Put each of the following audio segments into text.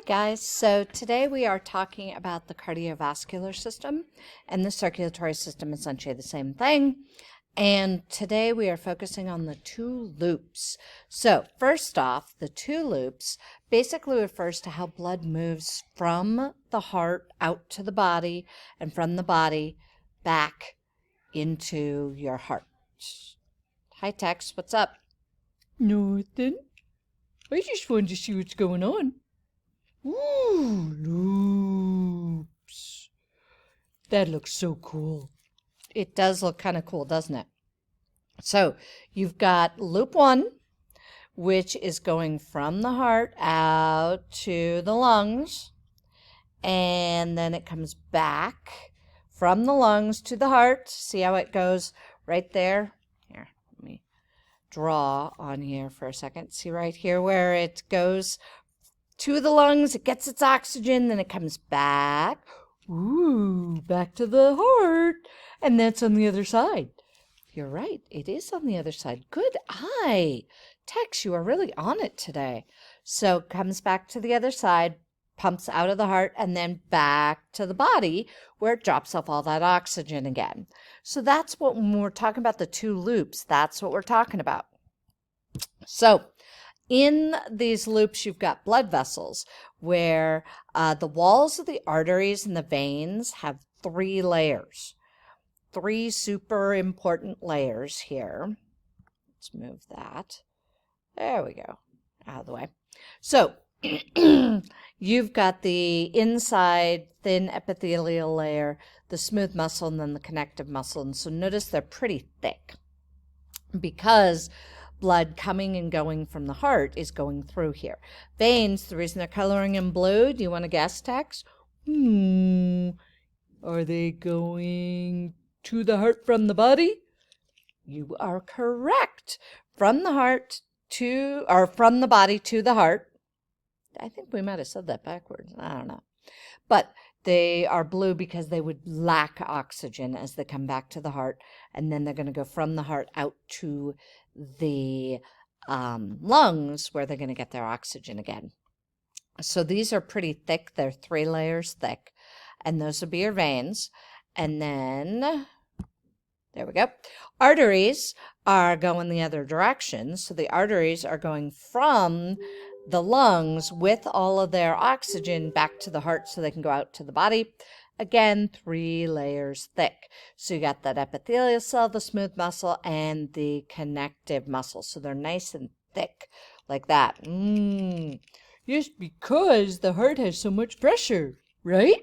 guys, so today we are talking about the cardiovascular system and the circulatory system, essentially the same thing. And today we are focusing on the two loops. So first off, the two loops basically refers to how blood moves from the heart out to the body and from the body back into your heart. Hi Tex, what's up? Nothing. I just wanted to see what's going on. Ooh, loops. That looks so cool. It does look kind of cool, doesn't it? So you've got loop one, which is going from the heart out to the lungs, and then it comes back from the lungs to the heart. See how it goes right there? Here, let me draw on here for a second. See right here where it goes to the lungs, it gets its oxygen, then it comes back. Ooh, back to the heart. And that's on the other side. You're right, it is on the other side. Good eye. Tex, you are really on it today. So comes back to the other side, pumps out of the heart, and then back to the body where it drops off all that oxygen again. So that's what, when we're talking about the two loops, that's what we're talking about. So in these loops, you've got blood vessels where the walls of the arteries and the veins have three layers. Three super important layers here. Let's move that. There we go. Out of the way. So you've got the inside thin epithelial layer, the smooth muscle, and then the connective muscle. And so notice they're pretty thick because blood coming and going from the heart is going through here. Veins, the reason they're coloring in blue, do you want to guess, Tex? Are they going to the heart from the body? You are correct. From the heart to, or from the body to the heart. I think we might have said that backwards. I don't know. But they are blue because they would lack oxygen as they come back to the heart. And then they're going to go from the heart out to the lungs where they're going to get their oxygen again. So these are pretty thick. They're 3 layers thick. And those will be your veins. And then, there we go. Arteries are going the other direction. So the arteries are going from the lungs with all of their oxygen back to the heart so they can go out to the body. Again, 3 layers thick. So you got that epithelial cell, the smooth muscle, and the connective muscle. So they're nice and thick like that. Yes, because the heart has so much pressure, right?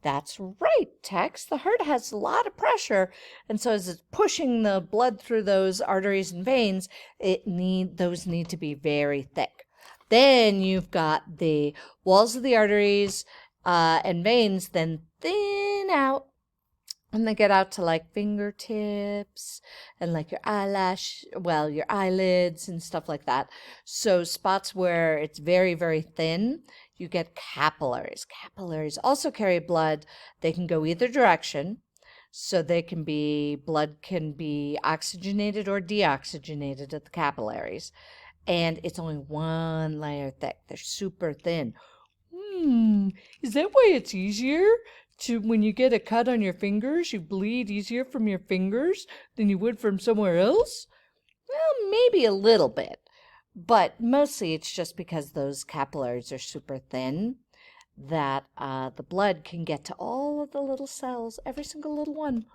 That's right, Tex. The heart has a lot of pressure, and so as it's pushing the blood through those arteries and veins, those need to be very thick. Then you've got the walls of the arteries and veins then thin out, and they get out to like fingertips and like your your eyelids and stuff like that. So spots where it's very, very thin, you get capillaries. Capillaries also carry blood. They can go either direction. So blood can be oxygenated or deoxygenated at the capillaries. And it's only 1 layer thick. They're super thin. Is that why it's easier when you get a cut on your fingers, you bleed easier from your fingers than you would from somewhere else? Well, maybe a little bit. But mostly it's just because those capillaries are super thin that the blood can get to all of the little cells, every single little one.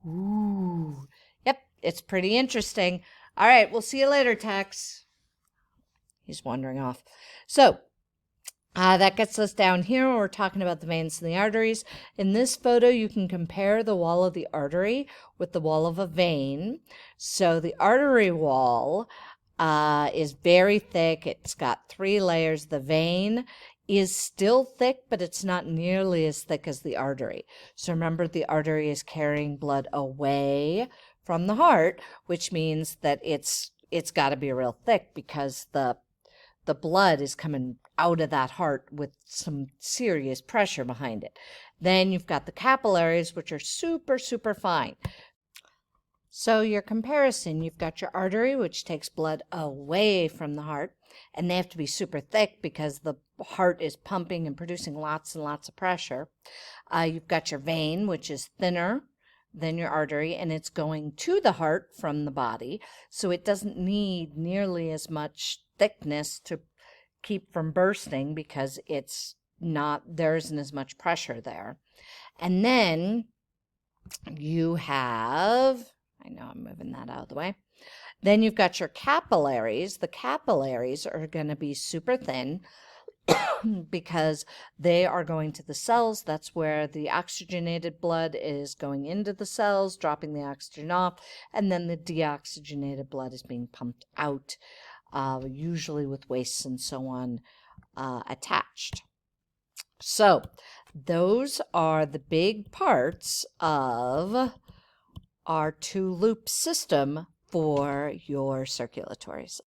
Ooh. Yep, it's pretty interesting. All right, we'll see you later, Tex. He's wandering off. So that gets us down here when we're talking about the veins and the arteries. In this photo, you can compare the wall of the artery with the wall of a vein. So the artery wall is very thick. It's got 3 layers. The vein is still thick, but it's not nearly as thick as the artery. So remember, the artery is carrying blood away from the heart, which means that it's got to be real thick because the blood is coming out of that heart with some serious pressure behind it. Then you've got the capillaries, which are super, super fine. So your comparison, you've got your artery, which takes blood away from the heart, and they have to be super thick because the heart is pumping and producing lots and lots of pressure. You've got your vein, which is thinner than your artery, and it's going to the heart from the body, so it doesn't need nearly as much thickness to keep from bursting because there isn't as much pressure there. And then you have, I know I'm moving that out of the way. Then you've got your capillaries. The capillaries are going to be super thin because they are going to the cells. That's where the oxygenated blood is going into the cells, dropping the oxygen off, and then the deoxygenated blood is being pumped out, usually with wastes and so on attached. So those are the big parts of our two-loop system for your circulatory system.